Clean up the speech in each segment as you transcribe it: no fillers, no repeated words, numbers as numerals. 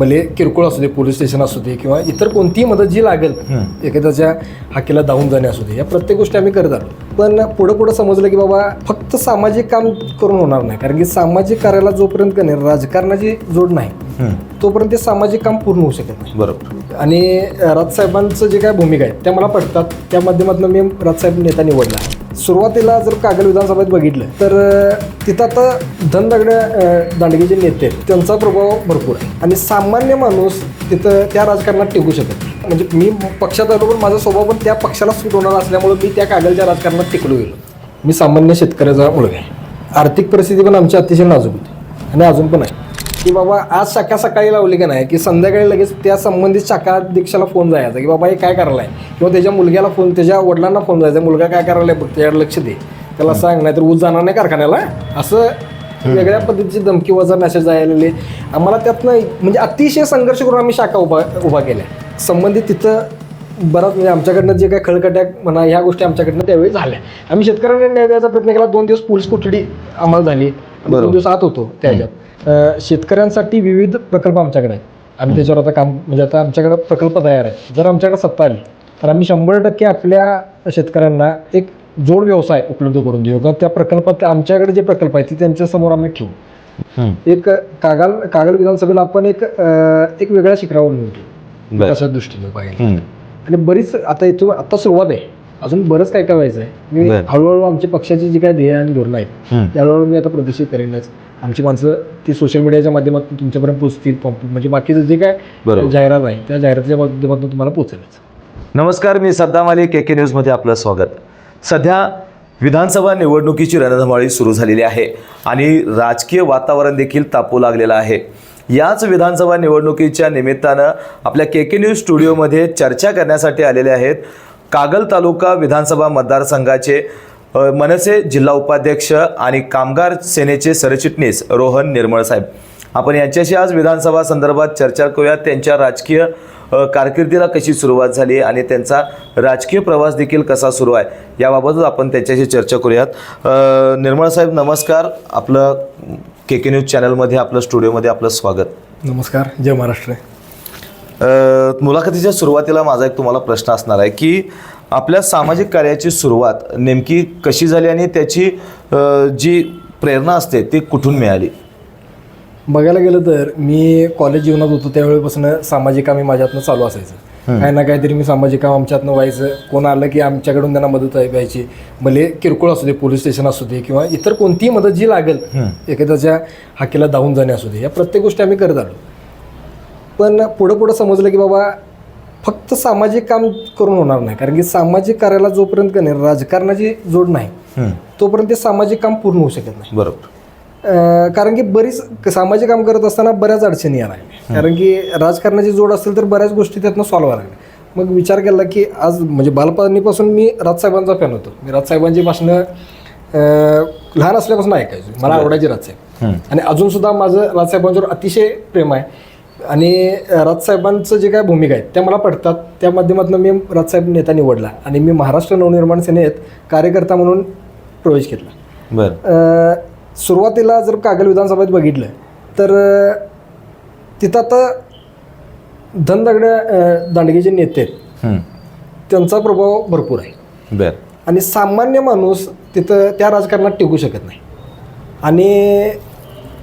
भले किरकोळ असू दे, पोलीस स्टेशन असू दे किंवा इतर कोणतीही मदत जी लागेल एखाद्याच्या हाकेला धावून जाणे असू दे, या प्रत्येक गोष्टी आम्ही करत आलो. पण पुढं समजलं की बाबा फक्त सामाजिक काम करून होणार नाही, कारण की सामाजिक कार्याला जोपर्यंत का नाही राजकारणाची जोड नाही तोपर्यंत ते सामाजिक काम पूर्ण होऊ शकत नाही. बरोबर. आणि राजसाहेबांचं जे काय भूमिका आहे त्या मला पटतात. त्या माध्यमातून मी राजसाहेब नेता निवडला. सुरुवातीला जर कागल विधानसभेत बघितलं तर तिथं आता दांडगे जे नेते आहेत त्यांचा प्रभाव भरपूर आहे आणि सामान्य माणूस तिथं त्या राजकारणात टिकू शकत नाही. म्हणजे मी पक्षात आलो पण माझा स्वभाव पण त्या पक्षाला सूट होणार असल्यामुळे मी त्या कागलच्या राजकारणात टिकलो गेलो. मी सामान्य शेतकऱ्याचा मुलगा आहे. आर्थिक परिस्थिती पण आमची अतिशय नाजूक होती आणि अजून पण आहे की बाबा आज शाखा सकाळी लावली का नाही की संध्याकाळी लगेच त्या संबंधित शाखा अध्यक्षाला फोन जायचा की बाबा हे काय करायला आहे, किंवा त्याच्या मुलग्याला फोन, त्याच्या वडिलांना फोन जायचा, मुलगा काय करायला आहे बघ, त्याच्याकडे लक्ष दे, त्याला सांग, नाही तर ऊस जाणार नाही कारखान्याला. असं वेगळ्या पद्धतीची धमकी वजा मेसेज आलेले आम्हाला. त्यातनं म्हणजे अतिशय संघर्ष करून आम्ही शाखा उभा केल्या. संबंधित तिथं बराच म्हणजे आमच्याकडनं जे काय खळकट्या म्हणा ह्या गोष्टी आमच्याकडनं त्यावेळी झाल्या. आम्ही शेतकऱ्यांना न्याय द्यायचा प्रयत्न केला. 2 दिवस पोलीस कोठडी आम्हाला झाली. 2 दिवस आत होतो त्याच्यात. शेतकऱ्यांसाठी विविध प्रकल्प आमच्याकडे आहेत. आम्ही त्याच्यावर आता काम म्हणजे आता आमच्याकडे प्रकल्प तयार आहे. जर आमच्याकडे सत्ता आली तर आम्ही 100% आपल्या शेतकऱ्यांना एक जोड व्यवसाय उपलब्ध करून देऊ. कारण त्या प्रकल्पात आमच्याकडे जे प्रकल्प आहेत ते त्यांच्यासमोर आम्ही ठेवू. एक कागल विधानसभेला आपण एक वेगळ्या शिखरावर नेऊ अशा दृष्टीने पाहिजे. आणि बरीच आता सुरुवात आहे, अजून बरंच काय व्हायचं आहे. मी हळूहळू आमच्या पक्षाची जी काय ध्येय आणि धोरणं आहेत त्यावेळेला मी आता प्रदर्शित करेनच. आमची माणसं ती सोशल मीडियाच्या माध्यमातून तुमच्यापर्यंत पोहोचतील. म्हणजे बाकीचं जे काय जाहिरात आहे त्या जाहिरातीच्या माध्यमातून तुम्हाला पोहोचेलच. नमस्कार, मी सद्दाम अली, KK न्यूजमध्ये आपलं स्वागत. सध्या विधानसभा निवडणुकीची रणधुमाळी सुरू झालेली आहे आणि राजकीय वातावरण देखील तापू लागलेलं आहे. याच विधानसभा निवडणुकीच्या निमित्तानं आपल्या KK न्यूज स्टुडिओमध्ये चर्चा करण्यासाठी आलेले आहेत कागल तालुका विधानसभा मतदारसंघाचे मनसे जिल्हा उपाध्यक्ष आणि कामगार सेनेचे सरचिटणीस रोहन निर्मळ साहेब. आपण यांच्याशी आज विधानसभा संदर्भात चर्चा करूयात. त्यांच्या राजकीय कारकिर्दीला कशी सुरुवात झाली आणि त्यांचा राजकीय प्रवास देखील कसा सुरू आहे याबाबतच आपण त्यांच्याशी चर्चा करूयात. निर्मळ साहेब नमस्कार. आपलं KK न्यूज चॅनलमध्ये आपलं स्टुडिओमध्ये आपलं स्वागत. नमस्कार, जय महाराष्ट्र. मुलाखतीच्या सुरुवातीला माझा एक तुम्हाला प्रश्न असणार आहे की आपल्या सामाजिक कार्याची सुरुवात नेमकी कशी झाली आणि त्याची जी प्रेरणा असते ती कुठून मिळाली? बघायला गेलं तर मी कॉलेज जीवनात होतो त्यावेळेपासून सामाजिक काम माझ्यातनं चालू असायचं. काही ना काहीतरी मी सामाजिक काम आमच्यातनं व्हायचं. कोण आलं की आमच्याकडून त्यांना मदत व्हायची. भले किरकोळ असू दे, पोलीस स्टेशन असू दे किंवा इतर कोणतीही मदत जी लागेल एखाद्याच्या हाकेला धावून जाणे असू दे, या प्रत्येक गोष्टी आम्ही करत आलो. पण पुढं समजलं की बाबा फक्त सामाजिक काम करून होणार नाही, कारण की सामाजिक कार्याला जोपर्यंत का नाही राजकारणाची जोड नाही तोपर्यंत ते सामाजिक काम पूर्ण होऊ शकत नाही. बरोबर. कारण की बरीच सामाजिक काम करत असताना बऱ्याच अडचणी यायला लागल्या. कारण की राजकारणाची जोड असेल तर बऱ्याच गोष्टी त्यातनं सॉल्व्ह व्हायला लागल्या. मग विचार केला की आज म्हणजे बालपणीपासून मी राजसाहेबांचा फॅन होतो. मी राजसाहेबांची भाषणं लहान असल्यापासून ऐकायचो. मला आवडायचे राजसाहेब आणि अजूनसुद्धा माझं राजसाहेबांच्यावर अतिशय प्रेम आहे. आणि राजसाहेबांचं जे काय भूमिका आहेत त्या मला पटतात. त्या माध्यमातून मी राजसाहेब नेता निवडला आणि मी महाराष्ट्र नवनिर्माण सेनेत कार्यकर्ता म्हणून प्रवेश घेतला. बरं. सुरुवातीला जर कागल विधानसभेत बघितलं तर तिथं आता दांडगे जे नेते आहेत त्यांचा प्रभाव भरपूर आहे. बरं. आणि सामान्य माणूस तिथं त्या राजकारणात टिकू शकत नाही. आणि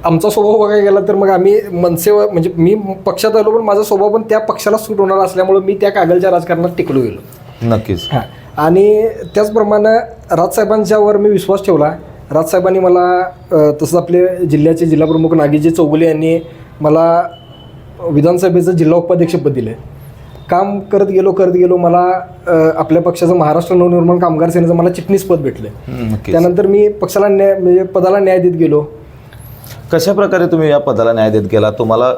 आमचा स्वभाव बघायला गेला तर मग आम्ही मनसेवर म्हणजे मी पक्षात आलो पण माझा स्वभाव पण त्या पक्षाला सूट होणार असल्यामुळे मी त्या कागलच्या राजकारणात टिकलो गेलो. नक्कीच. हां. आणि त्याचप्रमाणे राजसाहेबांच्यावर मी विश्वास ठेवला. राजसाहेबांनी मला तसंच आपले जिल्ह्याचे जिल्हाप्रमुख नागीजी चौगुले यांनी मला विधानसभेचं जिल्हा उपाध्यक्षपद दिलं. काम करत गेलो मला आपल्या पक्षाचं महाराष्ट्र नवनिर्माण कामगार सेनेचं मला चिटणीसपद भेटलं. त्यानंतर मी पक्षाला म्हणजे पदाला न्याय देत गेलो. कशा प्रकारे तुम्ही या पदाला न्याय देत गेला? तुम्हाला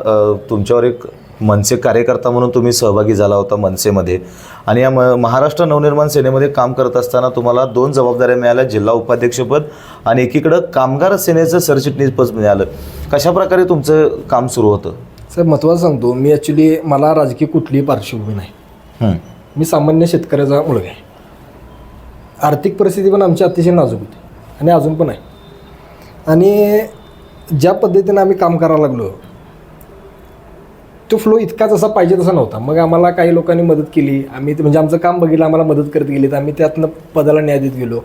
तुमच्यावर एक मनसे कार्यकर्ता म्हणून तुम्ही सहभागी झाला होता मनसेमध्ये आणि या महाराष्ट्र नवनिर्माण सेनेमध्ये काम करत असताना तुम्हाला 2 जबाबदाऱ्या मिळाल्या, जिल्हा उपाध्यक्षपद आणि एकीकडं कामगार सेनेचं सरचिटणीसपद मिळालं. कशा प्रकारे तुमचं काम सुरू होतं? सर महत्त्वाचं सांगतो, मी ॲक्च्युली मला राजकीय कुठलीही पार्श्वभूमी नाही. मी सामान्य शेतकऱ्याचा मुलगा आहे. आर्थिक परिस्थिती पण आमची अतिशय नाजूक होती आणि अजून पण आहे. आणि ज्या पद्धतीनं आम्ही काम करायला लागलो तो फ्लो इतका जसा पाहिजे तसा नव्हता. मग आम्हाला काही लोकांनी मदत केली, आम्ही म्हणजे आमचं काम बघितलं, आम्हाला मदत करत गेली, तर आम्ही त्यातनं पदाला न्याय देत गेलो,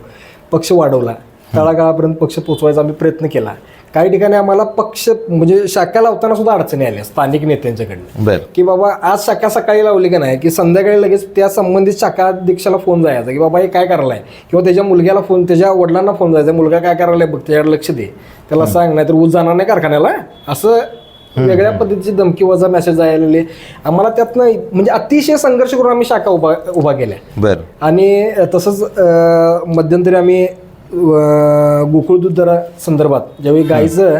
पक्ष वाढवला, तळागाळापर्यंत पक्ष पोचवायचा आम्ही प्रयत्न केला. काही ठिकाणी आम्हाला पक्ष म्हणजे शाखा लावताना सुद्धा अडचणी आल्या स्थानिक नेत्यांच्याकडनं, बर की बाबा आज शाखा सकाळी लावली का नाही, की संध्याकाळी लगेच त्या संबंधित शाखा अध्यक्षाला फोन जायचा की बाबा हे काय करायला आहे, किंवा त्याच्या मुलग्याला फोन, त्याच्या वडिलांना फोन जायचा, मुलगा काय करायला बघ, त्याच्याकडे लक्ष दे, त्याला सांग, नाही तर ऊस जाणार नाही कारखान्याला, असं वेगळ्या पद्धतीची धमकी वजा मेसेज आलेले. आम्हाला त्यातनं म्हणजे अतिशय संघर्ष करून आम्ही शाखा उभा केल्या. बर आणि तसंच मध्यंतरी आम्ही गोकुळ दूध दरा संदर्भात ज्यावेळी गाईचं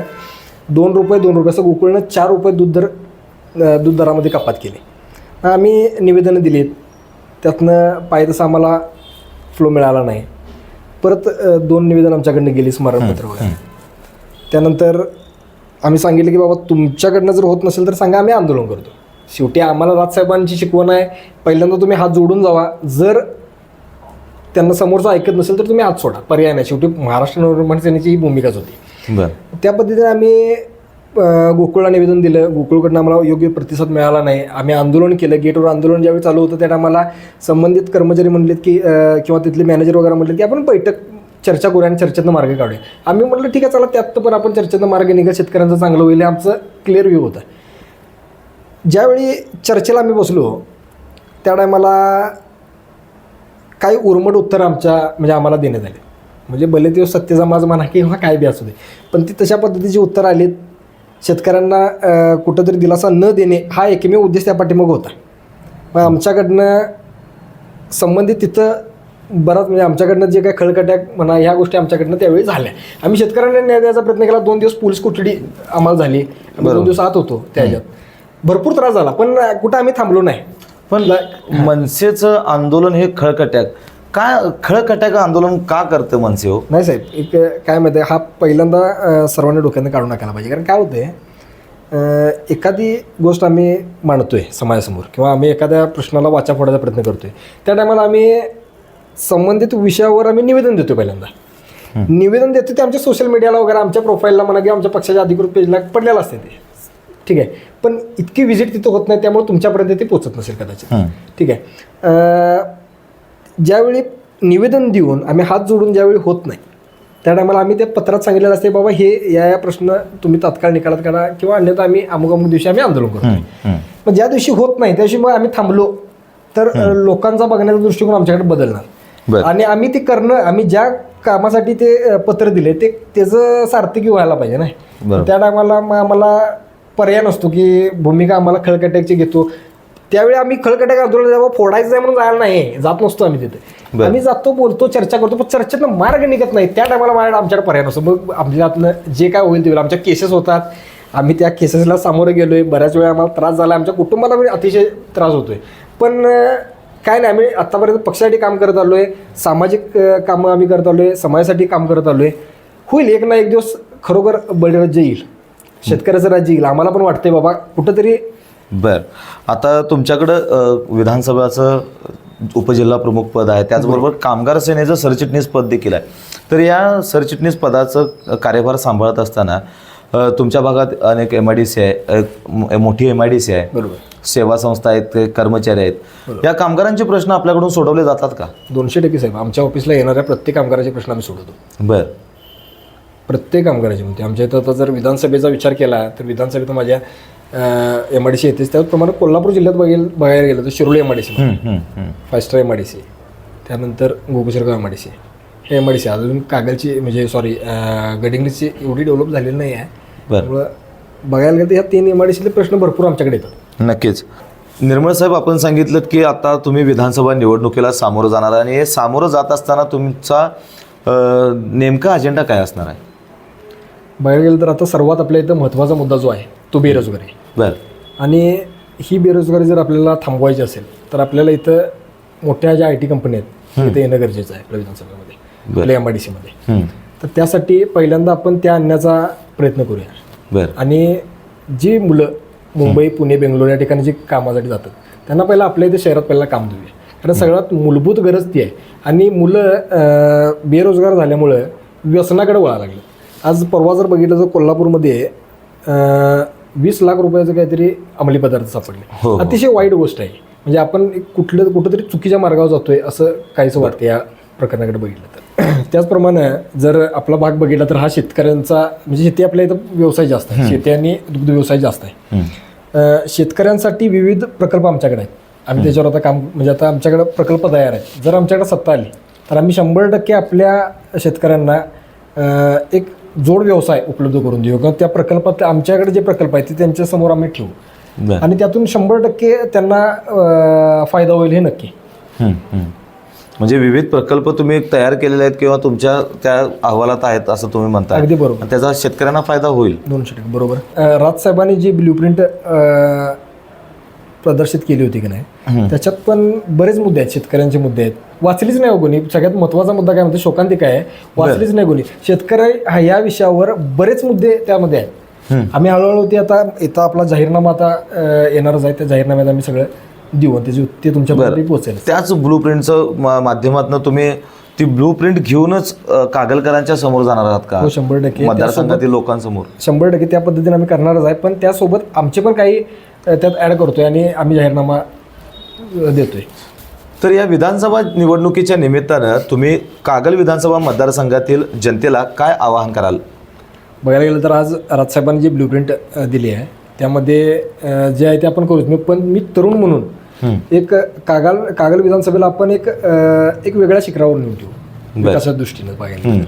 ₹2 असं गोकुळनं ₹4 दूध दरामध्ये कपात केली, आम्ही निवेदनं दिलीत, त्यातनं पाहिजे तसं आम्हाला फ्लो मिळाला नाही. परत 2 निवेदन आमच्याकडनं गेली स्मरणपत्र वगैरे. त्यानंतर आम्ही सांगितलं की बाबा तुमच्याकडनं जर होत नसेल तर सांगा, आम्ही आंदोलन करतो. शेवटी आम्हाला राजसाहेबांची शिकवण आहे, पहिल्यांदा तुम्ही हात जोडून जावा, जर त्यांना समोरचं ऐकत नसेल तर तुम्ही हात सोडा, पर्याय नाही. शेवटी महाराष्ट्र नवनिर्माण सेनेची ही भूमिकाच होती. बर त्या पद्धतीने आम्ही गोकुळला निवेदन दिलं, गोकुळकडनं आम्हाला योग्य प्रतिसाद मिळाला नाही. आम्ही आंदोलन केलं, गेटवर आंदोलन ज्यावेळी चालू होतं त्यावेळी आम्हाला संबंधित कर्मचारी म्हणलेत की किंवा तिथले मॅनेजर वगैरे म्हणलेत की आपण बैठक चर्चा करूया आणि चर्चेतनं मार्ग काढूया. आम्ही म्हटलं ठीक आहे चला, त्यात पण आपण चर्चेतनं मार्ग निघा, शेतकऱ्यांचं चांगलं होईल, आमचं क्लिअर व्ह्यू होतं. ज्यावेळी चर्चेला आम्ही बसलो त्या टायमाला काही उर्मट उत्तर म्हणजे आम्हाला देण्यात आले, म्हणजे भले ते सत्तेचा माझ म्हणा किंवा काय बी असू दे, पण ती तशा पद्धतीची उत्तर आलीत. शेतकऱ्यांना कुठंतरी दिलासा न देणे हा एकमेव उद्देश त्या पाठीमागं होता. मग आमच्याकडनं संबंधित तिथं बराच म्हणजे आमच्याकडनं जे काही खळकट्या म्हणा ह्या गोष्टी आमच्याकडनं त्यावेळी झाल्या. आम्ही शेतकऱ्यांना न्याय द्यायचा प्रयत्न केला. 2 दिवस पोलीस कोठडी आम्हाला झाली, आम्ही 2 दिवस आत होतो, त्याच्यात भरपूर त्रास झाला, पण कुठं आम्ही थांबलो नाही. पण मनसेचं आंदोलन हे खळकट्याक खळकट्याक आंदोलन का करतं मनसे हो? नाही साहेब, एक काय माहिती आहे, हा पहिल्यांदा सर्वांनी डोक्यानं काढून टाकायला पाहिजे. कारण काय होते, एखादी गोष्ट आम्ही मांडतोय समाजासमोर किंवा आम्ही एखाद्या प्रश्नाला वाचा फोडायचा प्रयत्न करतोय, त्या टायमाला आम्ही संबंधित विषयावर आम्ही निवेदन देतो. पहिल्यांदा निवेदन देतो ते आमच्या सोशल मीडियाला वगैरे आमच्या प्रोफाईलला म्हणा किंवा आमच्या पक्षाच्या अधिकृत पेजला पडलेलं असते ते, ठीक आहे. पण इतकी व्हिजिट तिथं होत नाही, त्यामुळे तुमच्यापर्यंत ते पोचत नसेल कदाचित, ठीक आहे. ज्यावेळी निवेदन देऊन आम्ही हात जोडून ज्यावेळी होत नाही त्या टायमाला आम्ही त्या पत्रात सांगितलेलं असते बाबा हे या प्रश्न तुम्ही तात्काळ निकालात काढा किंवा अन्यथा आम्ही अमुक दिवशी आम्ही आंदोलन करतो. मग ज्या दिवशी होत नाही त्या दिवशी मग आम्ही थांबलो तर लोकांचा बघण्याचा दृष्टिकोन आमच्याकडे बदलणार आणि आम्ही ते करणं, आम्ही ज्या कामासाठी ते पत्र दिले ते त्याचं सार्थकी व्हायला पाहिजे नाही. त्या टायमाला मग आम्हाला पर्याय नसतो की भूमिका आम्हाला खळकट्याची घेतो. त्यावेळी आम्ही खळकट्याक आंदोलन जेव्हा फोडायचं आहे म्हणून जायला नाही, जात नसतो आम्ही तिथे. आम्ही जातो, बोलतो, चर्चा करतो, पण चर्चेतनं मार्ग निघत नाही. त्या टायमाला आमच्याकडे पर्याय नसतो. मग आपल्यातनं जे काय होईल ते होईल. आमच्या केसेस होतात, आम्ही त्या केसेसला सामोरे गेलोय, बऱ्याच वेळा आम्हाला त्रास झाला, आमच्या कुटुंबाला म्हणजे अतिशय त्रास होतोय. पण काय नाही, आम्ही आत्तापर्यंत पक्षासाठी काम करत आलो आहे, सामाजिक कामं आम्ही करत आलो आहे, समाजासाठी काम करत आलो आहे. होईल एक ना एक दिवस खरोखर बळीराज्य येईल, शेतकऱ्याचं राज्य येईल. आम्हाला पण वाटतंय बाबा कुठंतरी. बर, आता तुमच्याकडं विधानसभाचं उपजिल्हा प्रमुख पद आहे, त्याचबरोबर कामगार सेनेचं सरचिटणीस पद देखील आहे. तर या सरचिटणीस पदाचं कार्यभार सांभाळत असताना तुमच्या भागात अनेक MIDC आहे, मोठी MIDC आहे, बरोबर, सेवा संस्था आहेत, कर्मचारी आहेत. या कामगारांचे प्रश्न आपल्याकडून सोडवले जातात का? 200% साहेब, आमच्या ऑफिसला येणाऱ्या प्रत्येक कामगाराचे प्रश्न आम्ही सोडवतो. बर, प्रत्येक कामगाराचे म्हणते. आमच्या इथं आता जर विधानसभेचा विचार केला तर विधानसभेत माझ्या MIDC येतेच. त्याचप्रमाणे कोल्हापूर जिल्ह्यात बघायला गेलं तर शिरोली MIDC, 5 स्टार MIDC, त्यानंतर गोकुळशिरगाव MIDC, हे MIDC अजून कागलची म्हणजे गडिंग्लजची एवढी डेव्हलप झालेली नाही आहे. त्यामुळं बघायला गेलं तर ह्या 3 MIDCतले प्रश्न भरपूर आमच्याकडे येतात. नक्कीच. निर्मळ साहेब, आपण सांगितलं की आता तुम्ही विधानसभा निवडणुकीला सामोरं जाणार आणि हे सामोरं जात असताना तुमचा नेमका अजेंडा काय असणार आहे? बघायला गेलं तर आता सर्वात आपल्या इथं महत्त्वाचा मुद्दा जो आहे तो बेरोजगारी. बरं, आणि ही बेरोजगारी जर आपल्याला थांबवायची असेल तर आपल्याला इथं मोठ्या ज्या IT कंपन्या आहेत तिथे येणं गरजेचं आहे आपल्या विधानसभेमध्ये, आपल्या MIDCमध्ये. तर त्यासाठी पहिल्यांदा आपण त्या आणण्याचा प्रयत्न करूया. बरं, आणि जी मुलं मुंबई, पुणे, बेंगलोर या ठिकाणी जी कामासाठी जातात त्यांना पहिला आपल्या इथे शहरात पहिला काम देऊया. कारण सगळ्यात मूलभूत गरज ती आहे. आणि मुलं बेरोजगार झाल्यामुळं व्यसनाकडे वळायला लागले. आज परवा जर बघितलं तर कोल्हापूरमध्ये 20 लाख रुपयाचं काहीतरी अंमली पदार्थ हो, सापडले. हो. अतिशय वाईट गोष्ट आहे. म्हणजे आपण कुठंतरी चुकीच्या मार्गावर जातोय असं काहीच वाटतं या प्रकरणाकडे बघितलं तर. त्याचप्रमाणे जर आपला भाग बघितला तर हा शेतकऱ्यांचा म्हणजे शेती आपल्या इथं व्यवसाय जास्त आहे. शेती आणि दुग्ध व्यवसाय जास्त आहे. शेतकऱ्यांसाठी विविध प्रकल्प आमच्याकडे आहेत. आम्ही त्याच्यावर आता काम म्हणजे आता आमच्याकडे प्रकल्प तयार आहेत. जर आमच्याकडे सत्ता आली तर आम्ही 100% आपल्या शेतकऱ्यांना एक जोड व्यवसाय उपलब्ध करून देऊ किंवा त्या प्रकल्पात आमच्याकडे जे प्रकल्प आहेत ते त्यांच्यासमोर आम्ही ठेवू आणि त्यातून 100% त्यांना फायदा होईल हे नक्की. म्हणजे विविध प्रकल्प तुम्ही तयार केलेले आहेत किंवा तुमच्या त्या अहवालात आहेत असं तुम्ही म्हणता. अगदी बरोबर. त्याचा शेतकऱ्यांना फायदा होईल. 200% बरोबर. राजसाहेबांनी जी ब्ल्यूप्रिंट प्रदर्शित केली होती की नाही त्याच्यात पण बरेच मुद्दे आहेत. शेतकऱ्यांचे मुद्दे आहेत. वाचलीच नाही कोणी. सगळ्यात महत्त्वाचा मुद्दा काय म्हणतो शोकांतिका आहे. वाचलीच नाही कोणी. शेतकरी या विषयावर बरेच मुद्दे त्यामध्ये आहेत. आम्ही हळूहळू ते आता इथं आपला जाहीरनामा आता येणारच आहे. त्या जाहीरनाम्यात आम्ही सगळं देऊ आणि ते तुमच्यापर्यंत पोहोचेल. त्याच ब्लूप्रिंटचं माध्यमातून तुम्ही ती ब्लूप्रिंट घेऊनच कागलकरांच्या समोर जाणार आहात का? हो 100%. मतदारसंघातील लोकांसमोर 100% त्या पद्धतीने आम्ही करणारच आहे. पण त्यासोबत आमचे पण काही त्यात ॲड करतोय आणि आम्ही जाहीरनामा देतोय. तर या विधानसभा निवडणुकीच्या निमित्तानं तुम्ही कागल विधानसभा मतदारसंघातील जनतेला काय आवाहन कराल? बघायला गेलं तर आज राजसाहेबांनी जी ब्ल्यूप्रिंट दिली आहे त्यामध्ये जे आहे ते आपण करूच. पण मी तरुण म्हणून एक कागल विधानसभेला आपण एक वेगळ्या शिखरावर नेऊन ठेवू विकासाच्या दृष्टीनं बघायला.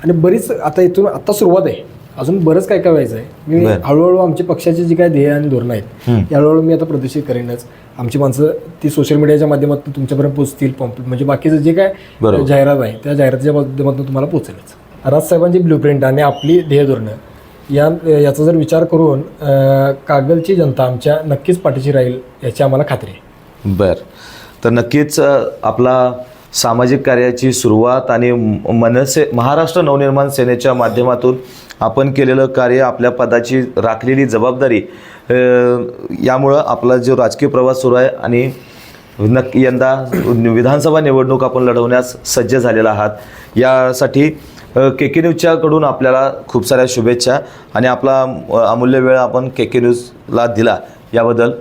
आणि बरीच आता सुरुवात आहे. अजून बरंच काय व्हायचं आहे. मी हळूहळू आमच्या पक्षाचे जे काय ध्येय आणि धोरणं आहेत या हळूहळू मी आता प्रदर्शित करेनच. आमची माणसं ती सोशल मीडियाच्या माध्यमातून तुमच्यापर्यंत पोहोचतील. म्हणजे बाकीचं जे काय जाहिरात आहे त्या जाहिरातीच्या माध्यमातून तुम्हाला पोहोचेलच. राजसाहेबांची ब्ल्यूप्रिंट आणि आपली ध्येय धोरणं याचा जर विचार करून कागलची जनता आमच्या नक्कीच पाठीशी राहील याची आम्हाला खात्री आहे. बर. तर नक्कीच आपला सामाजिक कार्याची सुरुवात आणि महाराष्ट्र नवनिर्माण सेनेच्या माध्यमातून आपण केलेलं कार्य, आपल्या पदाची राखलेली जबाबदारी यामुळं आपला जो राजकीय प्रवास सुरू आहे आणि यंदा विधानसभा निवडणूक आपण लढवण्यास सज्ज झालेला आहात. यासाठी KK न्यूजच्याकडून आपल्याला खूप साऱ्या शुभेच्छा आणि आपला अमूल्य वेळ आपण KK न्यूजला दिला याबद्दल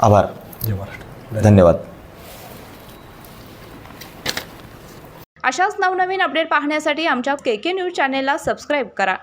आभार. जय महाराष्ट्र. धन्यवाद. अशाच नवनवीन अपडेट पाहण्यासाठी आमच्या KK न्यूज चॅनेलला सबस्क्राईब करा.